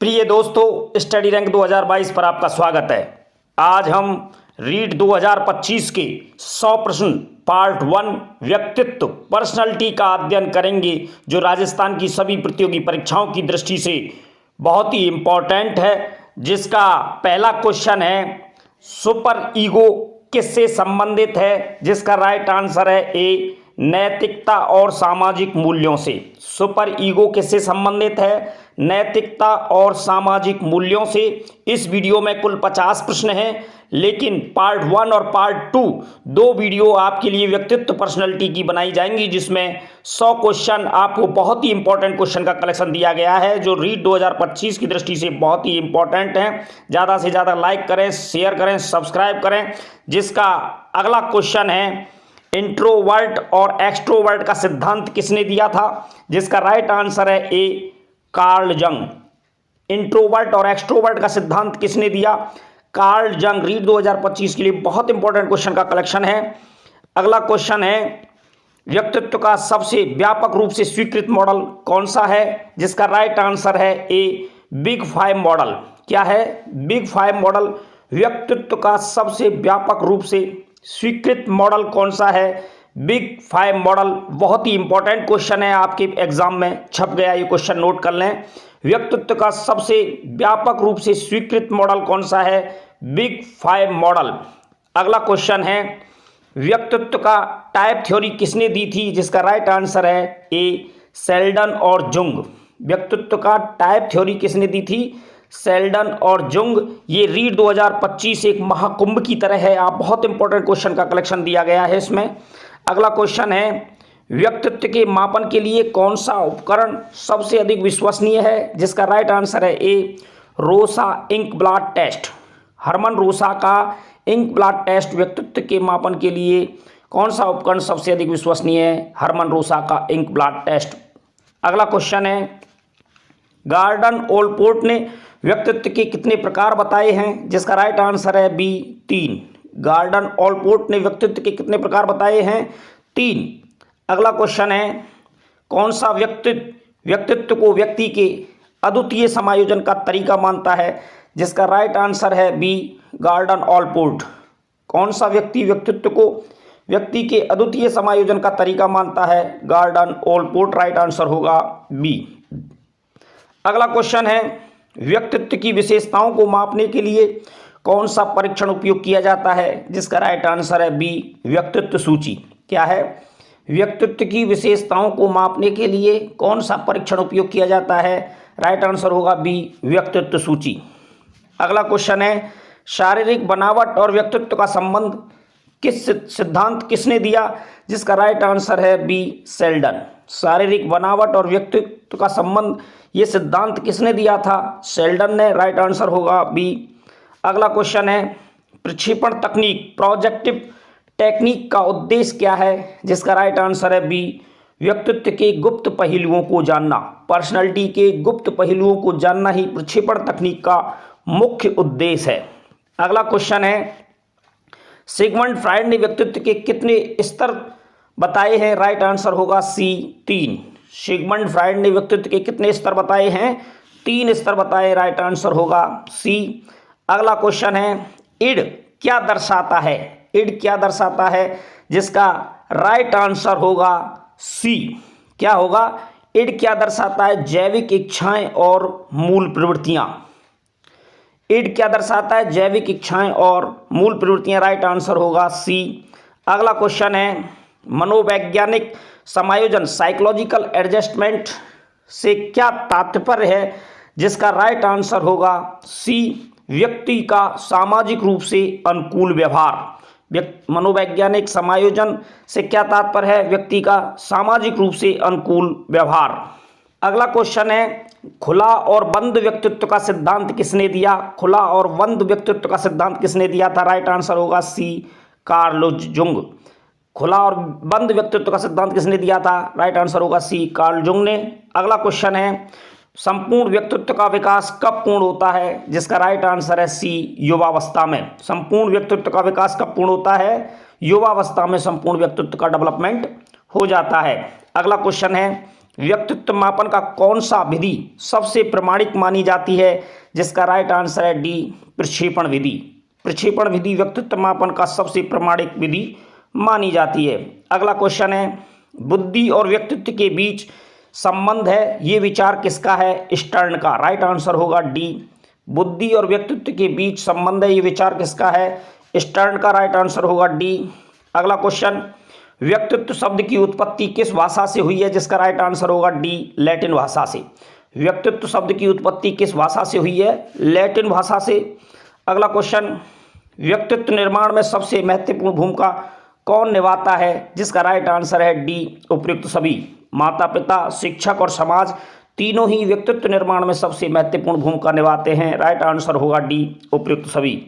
प्रिय दोस्तों, study rank 2022 पर आपका स्वागत है। आज हम रीड 2025 के 100 प्रश्न पार्ट 1 व्यक्तित्व पर्सनालिटी का अध्ययन करेंगे, जो राजस्थान की सभी प्रतियोगी परीक्षाओं की दृष्टि से बहुत ही इम्पोर्टेंट है। जिसका पहला क्वेश्चन है, सुपर ईगो किससे संबंधित है? जिसका राइट आंसर है ए, नैतिकता और सामाजिक मूल्यों से। सुपर ईगो किससे संबंधित है? नैतिकता और सामाजिक मूल्यों से। इस वीडियो में कुल 50 प्रश्न हैं, लेकिन पार्ट 1 और पार्ट 2 दो वीडियो आपके लिए व्यक्तित्व पर्सनैलिटी की बनाई जाएंगी, जिसमें 100 क्वेश्चन आपको बहुत ही इंपॉर्टेंट क्वेश्चन का कलेक्शन दिया गया है, जो रीड 2025 की दृष्टि से बहुत ही इंपॉर्टेंट है। ज़्यादा से ज़्यादा लाइक करें, शेयर करें, सब्सक्राइब करें। जिसका अगला क्वेश्चन है, इंट्रोवर्ट और एक्सट्रोवर्ट का सिद्धांत किसने दिया था? जिसका राइट आंसर है ए, कार्ल जंग। इंट्रोवर्ट और एक्सट्रोवर्ट का सिद्धांत किसने दिया? कार्ल जंग। रीड 2025 के लिए बहुत इंपॉर्टेंट क्वेश्चन का कलेक्शन है। अगला क्वेश्चन है, व्यक्तित्व का सबसे व्यापक रूप से स्वीकृत मॉडल कौन सा है? जिसका राइट आंसर है ए, बिग फाइव मॉडल। क्या है? Big five model. व्यक्तित्व का सबसे व्यापक रूप से स्वीकृत मॉडल कौन सा है? Big five model. बहुत ही इंपॉर्टेंट क्वेश्चन है, आपके एग्जाम में छप गया, ये क्वेश्चन नोट कर लें। व्यक्तित्व का सबसे व्यापक रूप से स्वीकृत मॉडल कौन सा है? Big five model. अगला क्वेश्चन है, व्यक्तित्व का टाइप थ्योरी किसने दी थी? जिसका राइट आंसर है ए, शेल्डन और जुंग। व्यक्तित्व का टाइप थ्योरी किसने दी थी? शेल्डन और जुंग। ये रीड 2025 एक महाकुंभ की तरह है, आप बहुत इंपॉर्टेंट क्वेश्चन का कलेक्शन दिया गया है इसमें। अगला क्वेश्चन है, व्यक्तित्व के मापन के लिए कौन सा उपकरण सबसे अधिक विश्वसनीय है? जिसका राइट आंसर है ए, रोसा इंक ब्लड टेस्ट। हरमन रोसा का इंक ब्लड टेस्ट व्यक्तित्व के मापन के लिए कौन सा उपकरण सबसे अधिक विश्वसनीय है? हरमन रोसा का इंक ब्लड टेस्ट। अगला क्वेश्चन है, गॉर्डन ओलपोर्ट ने व्यक्तित्व के कितने प्रकार बताए हैं? जिसका राइट आंसर है बी, 3। गॉर्डन ओलपोर्ट ने व्यक्तित्व के कितने प्रकार बताए हैं? 3। अगला क्वेश्चन है, कौन सा व्यक्तित्व को व्यक्ति के अद्वितीय समायोजन का तरीका मानता है? जिसका राइट आंसर है बी, गॉर्डन ओलपोर्ट। कौन सा व्यक्तित्व को व्यक्ति के अद्वितीय समायोजन का तरीका मानता है? गॉर्डन ओलपोर्ट। राइट आंसर होगा बी। अगला क्वेश्चन है, व्यक्तित्व की विशेषताओं को मापने के लिए कौन सा परीक्षण उपयोग किया जाता है? जिसका राइट आंसर है बी, व्यक्तित्व सूची। क्या है? व्यक्तित्व की विशेषताओं को मापने के लिए कौन सा परीक्षण उपयोग किया जाता है? राइट आंसर होगा बी, व्यक्तित्व सूची। अगला क्वेश्चन है, शारीरिक बनावट और व्यक्तित्व का संबंध सिद्धांत किसने दिया? जिसका राइट आंसर है बी, शेल्डन। शारीरिक बनावट और व्यक्तित्व का संबंध ये सिद्धांत किसने दिया था? शेल्डन ने। राइट आंसर होगा बी। अगला क्वेश्चन है, प्रक्षेपण तकनीक प्रोजेक्टिव टेक्निक का उद्देश्य क्या है? जिसका राइट आंसर है बी, व्यक्तित्व के गुप्त पहलुओं को जानना। पर्सनालिटी के गुप्त पहलुओं को जानना ही प्रक्षेपण तकनीक का मुख्य उद्देश्य है। अगला क्वेश्चन है, सिगमंड फ्रायड ने व्यक्तित्व के कितने स्तर बताए हैं? राइट आंसर होगा सी, 3। सिगमंड फ्रायड ने व्यक्तित्व के कितने स्तर बताए हैं? 3 स्तर बताए। राइट आंसर होगा सी। अगला क्वेश्चन है, इड क्या दर्शाता है? इड क्या दर्शाता है? जिसका राइट आंसर होगा सी। क्या होगा? इड क्या दर्शाता है? जैविक इच्छाएं और मूल प्रवृत्तियां। इड क्या दर्शाता है? जैविक इच्छाएं और मूल प्रवृत्तियां। राइट आंसर होगा सी। अगला क्वेश्चन है, मनोवैज्ञानिक समायोजन साइकोलॉजिकल एडजस्टमेंट से क्या तात्पर्य है? जिसका राइट आंसर होगा सी, व्यक्ति का सामाजिक रूप से अनुकूल व्यवहार। मनोवैज्ञानिक समायोजन से क्या तात्पर्य है? व्यक्ति का सामाजिक रूप से अनुकूल व्यवहार। अगला क्वेश्चन है, खुला और बंद व्यक्तित्व का सिद्धांत किसने दिया? खुला और बंद व्यक्तित्व का सिद्धांत किसने दिया था? राइट आंसर होगा सी, कार्ल जुंग। खुला और बंद व्यक्तित्व का सिद्धांत किसने दिया था? राइट आंसर होगा सी, कार्ल जुंग ने। अगला क्वेश्चन है, संपूर्ण व्यक्तित्व का विकास कब पूर्ण होता है? जिसका राइट आंसर है सी, युवावस्था में। संपूर्ण व्यक्तित्व का विकास कब पूर्ण होता है? युवावस्था में संपूर्ण व्यक्तित्व का डेवलपमेंट हो जाता है। अगला क्वेश्चन है, व्यक्तित्व मापन का कौन सा विधि सबसे प्रमाणिक मानी जाती है, जिसका राइट आंसर है डी, प्रक्षेपण विधि। प्रक्षेपण विधि व्यक्तित्व मापन का सबसे प्रमाणिक विधि मानी जाती है। अगला क्वेश्चन है, बुद्धि और व्यक्तित्व के बीच संबंध है, ये विचार किसका है? स्टर्न का। राइट आंसर होगा डी, बुद्धि और व्यक्तित्व के बीच संबंध है, ये विचार किसका है? स्टर्न का। राइट आंसर होगा डी। अगला क्वेश्चन, व्यक्तित्व शब्द की उत्पत्ति किस भाषा से हुई है, जिसका राइट आंसर होगा डी, लैटिन भाषा से। व्यक्तित्व शब्द की उत्पत्ति किस भाषा से हुई है? लैटिन भाषा से। अगला क्वेश्चन, व्यक्तित्व निर्माण में सबसे महत्वपूर्ण भूमिका कौन निभाता है, जिसका राइट आंसर है डी, उपयुक्त सभी। माता पिता, शिक्षक और समाज तीनों ही व्यक्तित्व निर्माण में सबसे महत्वपूर्ण भूमिका निभाते हैं। राइट आंसर होगा डी, उपयुक्त सभी।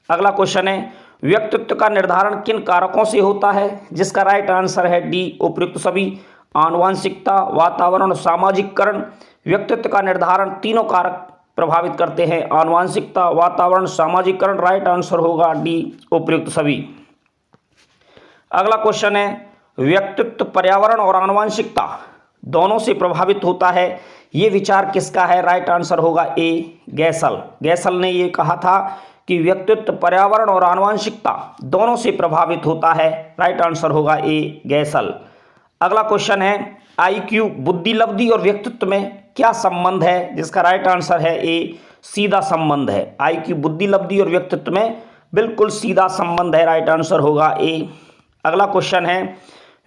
अगला क्वेश्चन है, व्यक्तित्व का निर्धारण किन कारकों से होता है, जिसका राइट आंसर है डी, उपयुक्त सभी। आनुवंशिकता, वातावरण, सामाजिककरण। व्यक्तित्व का निर्धारण तीनों कारक प्रभावित करते हैं, आनुवंशिकता, वातावरण, सामाजिककरण। राइट आंसर होगा डी, उपयुक्त सभी। अगला क्वेश्चन है, व्यक्तित्व पर्यावरण और आनुवंशिकता दोनों से प्रभावित होता है, ये विचार किसका है? राइट आंसर होगा ए, गैसल। गैसल ने ये कहा था कि व्यक्तित्व पर्यावरण और आनुवंशिकता दोनों से प्रभावित होता है। राइट आंसर होगा ए, गैसल। अगला क्वेश्चन है, आईक्यू, बुद्धि लब्धि और व्यक्तित्व में क्या संबंध है, जिसका राइट आंसर है ए, सीधा संबंध है। आईक्यू, बुद्धि लब्धि और व्यक्तित्व में बिल्कुल सीधा संबंध है। राइट आंसर होगा ए। अगला क्वेश्चन है,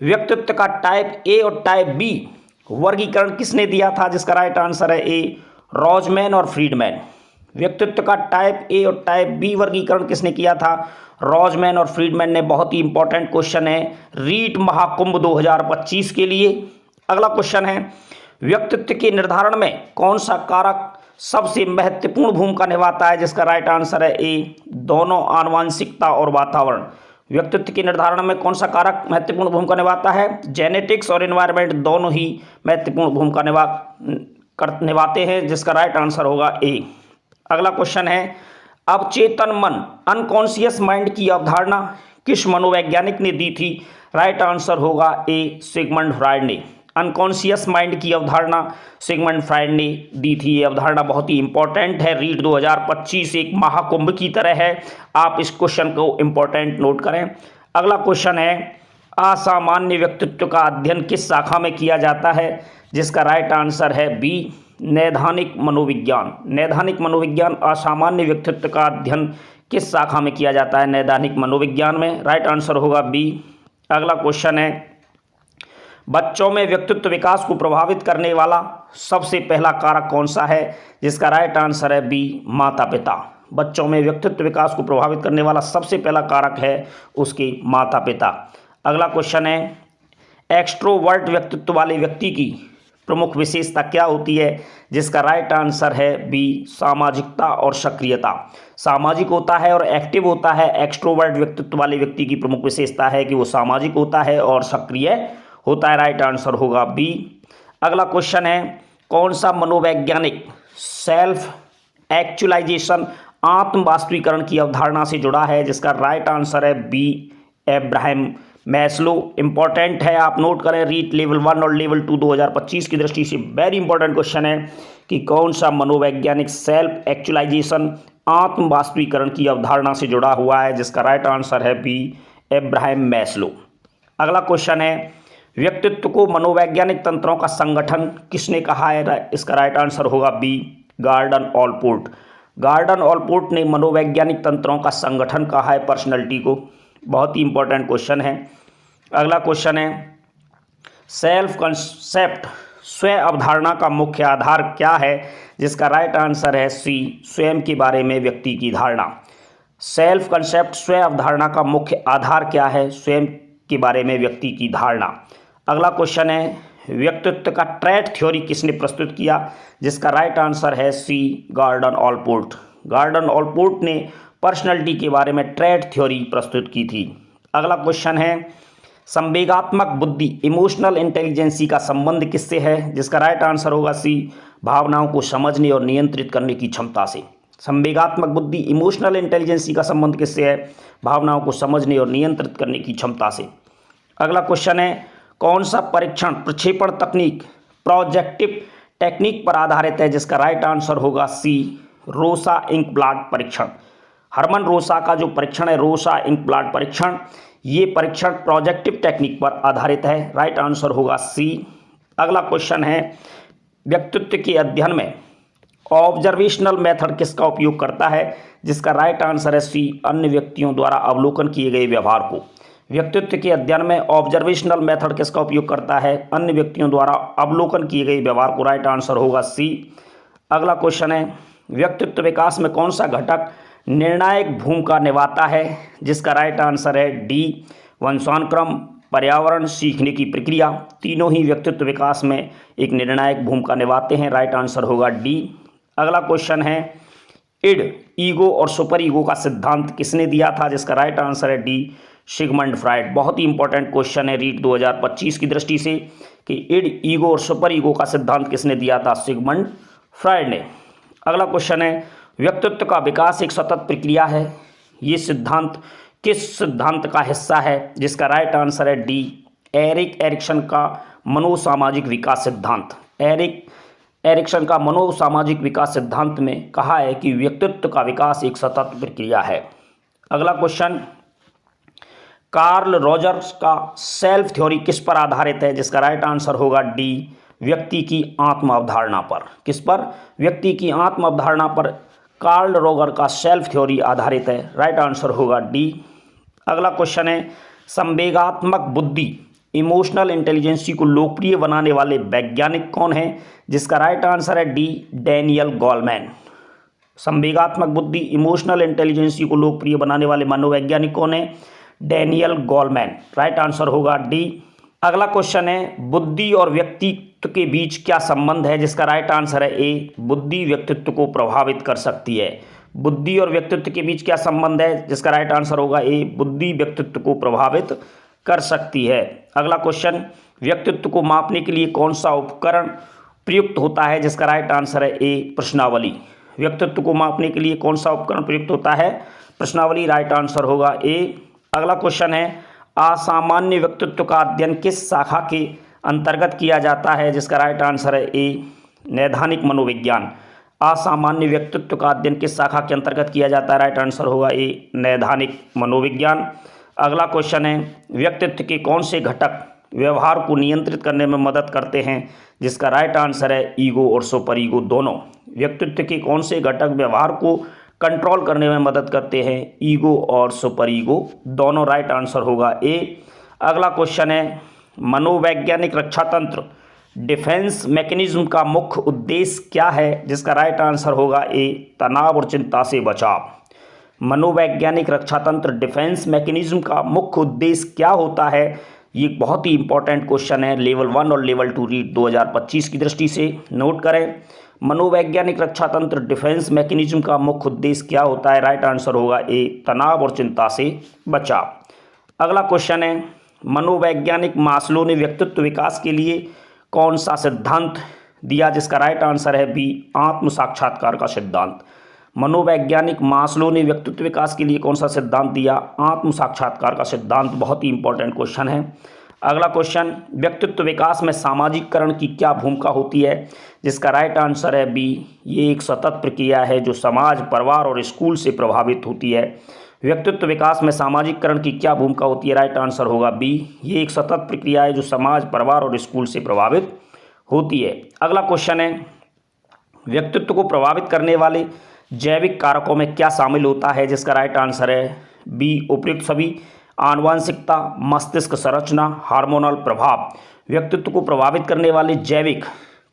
व्यक्तित्व का टाइप ए और टाइप बी वर्गीकरण किसने दिया था, जिसका राइट आंसर है ए, रॉजमैन और फ्रीडमैन। व्यक्तित्व का टाइप ए और टाइप बी वर्गीकरण किसने किया था? रॉजमैन और फ्रीडमैन ने। बहुत ही इंपॉर्टेंट क्वेश्चन है रीट महाकुंभ 2025 के लिए। अगला क्वेश्चन है, व्यक्तित्व के निर्धारण में कौन सा कारक सबसे महत्वपूर्ण भूमिका निभाता है, जिसका राइट आंसर है ए, दोनों, आनुवंशिकता और वातावरण। व्यक्तित्व के निर्धारण में कौन सा कारक महत्वपूर्ण भूमिका निभाता है? जेनेटिक्स और एनवायरनमेंट दोनों ही महत्वपूर्ण भूमिका निभाते हैं, जिसका राइट आंसर होगा ए। अगला क्वेश्चन है, अवचेतन मन, अनकॉन्शियस माइंड की अवधारणा किस मनोवैज्ञानिक ने दी थी? राइट आंसर होगा ए, सिगमंड फ्रायड ने। अनकॉन्शियस माइंड की अवधारणा सिगमंड फ्रायड ने दी थी। ये अवधारणा बहुत ही इंपॉर्टेंट है। रीट 2025 एक महाकुंभ की तरह है, आप इस क्वेश्चन को इंपॉर्टेंट नोट करें। अगला क्वेश्चन है, असामान्य व्यक्तित्व का अध्ययन किस शाखा में किया जाता है, जिसका राइट आंसर है बी, नैदानिक मनोविज्ञान। नैदानिक मनोविज्ञान, असामान्य व्यक्तित्व का अध्ययन किस शाखा में किया जाता है? नैदानिक मनोविज्ञान में। राइट आंसर होगा बी। अगला क्वेश्चन है, बच्चों में व्यक्तित्व विकास को प्रभावित करने वाला सबसे पहला कारक कौन सा है, जिसका राइट आंसर है बी, माता पिता। बच्चों में व्यक्तित्व विकास को प्रभावित करने वाला सबसे पहला कारक है उसके माता पिता। अगला क्वेश्चन है, एक्सट्रोवर्ट व्यक्तित्व वाले व्यक्ति की प्रमुख विशेषता क्या होती है, जिसका राइट आंसर है बी, सामाजिकता और सक्रियता। सामाजिक होता है और एक्टिव होता है। एक्सट्रोवर्ट व्यक्तित्व वाले व्यक्ति की प्रमुख विशेषता है कि वो सामाजिक होता है और सक्रिय होता है। राइट आंसर होगा बी। अगला क्वेश्चन है, कौन सा मनोवैज्ञानिक सेल्फ एक्चुअलाइजेशन, आत्म वास्तवीकरण की अवधारणा से जुड़ा है, जिसका राइट आंसर है बी, एब्राहम मैस्लो। इंपॉर्टेंट है, आप नोट करें। रीट लेवल 1 और लेवल 2 2025 की दृष्टि से वेरी इंपॉर्टेंट क्वेश्चन है कि कौन सा मनोवैज्ञानिक सेल्फ एक्चुअलाइजेशन, आत्म वास्तवीकरण की अवधारणा से जुड़ा हुआ है, जिसका राइट आंसर है बी, एब्राहम मैस्लो। अगला क्वेश्चन है, व्यक्तित्व को मनोवैज्ञानिक तंत्रों का संगठन किसने कहा है, इसका राइट आंसर होगा B, Gordon Allport. Gordon Allport ने मनोवैज्ञानिक तंत्रों का संगठन कहा है पर्सनैलिटी को। बहुत ही इंपॉर्टेंट क्वेश्चन है। अगला क्वेश्चन है, सेल्फ कंसेप्ट, स्वयं अवधारणा का मुख्य आधार क्या है, जिसका राइट आंसर है सी, स्वयं के बारे में व्यक्ति की धारणा। सेल्फ कंसेप्ट, स्वयं अवधारणा का मुख्य आधार क्या है? स्वयं के बारे में व्यक्ति की धारणा। अगला क्वेश्चन है, व्यक्तित्व का ट्रेट थ्योरी किसने प्रस्तुत किया, जिसका राइट आंसर है सी, गॉर्डन ऑलपोर्ट। गॉर्डन ऑलपोर्ट ने पर्सनैलिटी के बारे में ट्रेट थ्योरी प्रस्तुत की थी। अगला क्वेश्चन है, संवेगात्मक बुद्धि, इमोशनल इंटेलिजेंसी का संबंध किससे है, जिसका राइट आंसर होगा सी, भावनाओं को समझने और नियंत्रित करने की क्षमता से। संवेगात्मक बुद्धि, इमोशनल इंटेलिजेंसी का संबंध किससे है? भावनाओं को समझने और नियंत्रित करने की क्षमता से। अगला क्वेश्चन है, कौन सा परीक्षण प्रक्षेपण तकनीक प्रोजेक्टिव टेक्निक पर आधारित है, जिसका राइट आंसर होगा सी, रोसा इंक ब्लॉट परीक्षण। हरमन रोसा का जो परीक्षण है, रोसा इंक ब्लॉट परीक्षण, ये परीक्षण प्रोजेक्टिव टेक्निक पर आधारित है। राइट आंसर होगा सी। अगला क्वेश्चन है, व्यक्तित्व के अध्ययन में ऑब्जर्वेशनल मेथड किसका उपयोग करता है, जिसका राइट आंसर है सी, अन्य व्यक्तियों द्वारा अवलोकन किए गए व्यवहार को। व्यक्तित्व के अध्ययन में ऑब्जर्वेशनल मेथड किसका उपयोग करता है, अन्य व्यक्तियों द्वारा अवलोकन किए गए व्यवहार को। राइट आंसर होगा सी। अगला क्वेश्चन है, व्यक्तित्व विकास में कौन सा घटक निर्णायक भूमिका निभाता है, जिसका राइट आंसर है डी, वंशानुक्रम, पर्यावरण, सीखने की प्रक्रिया। तीनों ही व्यक्तित्व विकास में एक निर्णायक भूमिका निभाते हैं। राइट आंसर होगा डी। अगला क्वेश्चन है, इड, ईगो और सुपर ईगो का सिद्धांत किसने दिया था, जिसका राइट आंसर है डी, सिगमंड फ्रायड। बहुत ही इंपॉर्टेंट क्वेश्चन है रीट 2025 की दृष्टि से कि इड, ईगो और सुपर ईगो का सिद्धांत किसने दिया था, सिगमंड फ्रायड ने। अगला क्वेश्चन है, व्यक्तित्व का विकास एक सतत प्रक्रिया है, ये सिद्धांत किस सिद्धांत का हिस्सा है, जिसका राइट आंसर है डी, एरिक एरिक्सन का मनोसामाजिक विकास सिद्धांत। एरिक एरिक्सन का मनोसामाजिक विकास सिद्धांत में कहा है कि व्यक्तित्व का विकास एक सतत प्रक्रिया है। अगला क्वेश्चन, कार्ल रॉजर्स का सेल्फ थ्योरी किस पर आधारित है, जिसका राइट आंसर होगा डी, व्यक्ति की आत्म अवधारणा पर। किस पर? व्यक्ति की आत्म अवधारणा पर कार्ल रॉजर का सेल्फ थ्योरी आधारित है। राइट आंसर होगा डी। अगला क्वेश्चन है, संवेगात्मक बुद्धि, इमोशनल इंटेलिजेंसी को लोकप्रिय बनाने वाले वैज्ञानिक कौन हैं, जिसका राइट आंसर है डी, डैनियल गोलमैन। संवेगात्मक बुद्धि, इमोशनल इंटेलिजेंसी को लोकप्रिय बनाने वाले मनोवैज्ञानिक कौन है, डैनियल गोलमैन। राइट आंसर होगा डी। अगला क्वेश्चन है, बुद्धि और व्यक्तित्व के बीच क्या संबंध है, जिसका राइट आंसर है ए, बुद्धि व्यक्तित्व को प्रभावित कर सकती है। बुद्धि और व्यक्तित्व के बीच क्या संबंध है, जिसका राइट आंसर होगा ए, बुद्धि व्यक्तित्व को प्रभावित कर सकती है। अगला क्वेश्चन, व्यक्तित्व को मापने के लिए कौन सा उपकरण प्रयुक्त होता है, जिसका राइट आंसर है ए, प्रश्नावली। व्यक्तित्व को मापने के लिए कौन सा उपकरण प्रयुक्त होता है, प्रश्नावली। राइट आंसर होगा ए। अगला क्वेश्चन है, असामान्य व्यक्तित्व का अध्ययन किस शाखा के अंतर्गत किया जाता है, जिसका राइट आंसर है ए, नैदानिक मनोविज्ञान। असामान्य व्यक्तित्व का अध्ययन किस शाखा के अंतर्गत किया जाता है, राइट आंसर होगा ए, नैदानिक मनोविज्ञान। अगला क्वेश्चन है, व्यक्तित्व के कौन से घटक व्यवहार को नियंत्रित करने में मदद करते हैं, जिसका राइट आंसर है ईगो और सुपर ईगो दोनों। व्यक्तित्व के कौन से घटक व्यवहार को कंट्रोल करने में मदद करते हैं, ईगो और सुपर ईगो दोनों। राइट आंसर होगा ए। अगला क्वेश्चन है, मनोवैज्ञानिक रक्षा तंत्र, डिफेंस मैकेनिज्म का मुख्य उद्देश्य क्या है, जिसका राइट आंसर होगा ए, तनाव और चिंता से बचाव। मनोवैज्ञानिक रक्षा तंत्र, डिफेंस मैकेनिज्म का मुख्य उद्देश्य क्या होता है, ये बहुत ही इंपॉर्टेंट क्वेश्चन है लेवल 1 और लेवल 2 रीट 2025 की दृष्टि से। नोट करें, मनोवैज्ञानिक रक्षा तंत्र, डिफेंस मैकेनिज्म का मुख्य उद्देश्य क्या होता है, राइट आंसर होगा ए, तनाव और चिंता से बचाव। अगला क्वेश्चन है, मनोवैज्ञानिक मास्लो ने व्यक्तित्व विकास के लिए कौन सा सिद्धांत दिया, जिसका राइट आंसर है बी, आत्म साक्षात्कार का सिद्धांत। मनोवैज्ञानिक मास्लो ने व्यक्तित्व विकास के लिए कौन सा सिद्धांत दिया, आत्म साक्षात्कार का सिद्धांत। बहुत ही इंपॉर्टेंट क्वेश्चन है। अगला क्वेश्चन, व्यक्तित्व विकास में सामाजिककरण की क्या भूमिका होती है, जिसका राइट आंसर है बी, ये एक सतत प्रक्रिया है जो समाज, परिवार और स्कूल से प्रभावित होती है। व्यक्तित्व विकास में सामाजिककरण की क्या भूमिका होती है, राइट आंसर होगा बी, ये एक सतत प्रक्रिया है जो समाज, परिवार और स्कूल से प्रभावित होती है। अगला क्वेश्चन है, व्यक्तित्व को प्रभावित करने वाले जैविक कारकों में क्या शामिल होता है, जिसका राइट आंसर है बी, उपयुक्त सभी। आनुवांशिकता, मस्तिष्क संरचना, हार्मोनल प्रभाव। व्यक्तित्व को प्रभावित करने वाले जैविक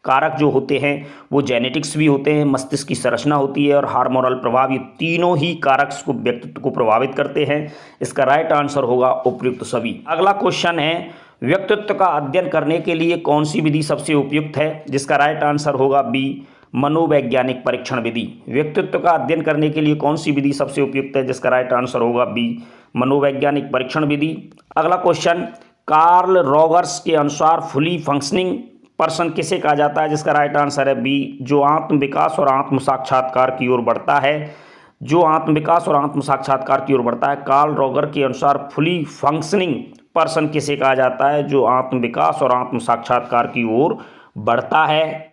कारक जो होते हैं वो जेनेटिक्स भी होते हैं, मस्तिष्क की संरचना होती है और हार्मोनल प्रभाव, ये तीनों ही कारक को व्यक्तित्व को प्रभावित करते हैं। इसका राइट आंसर होगा उपयुक्त सभी। अगला क्वेश्चन है, व्यक्तित्व का अध्ययन करने के लिए कौन सी विधि सबसे उपयुक्त है, जिसका राइट आंसर होगा बी, मनोवैज्ञानिक परीक्षण विधि। व्यक्तित्व का अध्ययन करने के लिए कौन सी विधि सबसे उपयुक्त है, जिसका राइट आंसर होगा बी, मनोवैज्ञानिक परीक्षण विधि। अगला क्वेश्चन, कार्ल रॉजर्स के अनुसार फुली फंक्शनिंग पर्सन किसे कहा जाता है, जिसका राइट आंसर है बी, जो आत्म विकास और आत्म साक्षात्कार की ओर बढ़ता है। जो आत्म विकास और आत्म साक्षात्कार की ओर बढ़ता है। कार्ल रॉजर के अनुसार फुली फंक्शनिंग पर्सन किसे कहा जाता है, जो आत्म विकास और आत्म साक्षात्कार की ओर बढ़ता है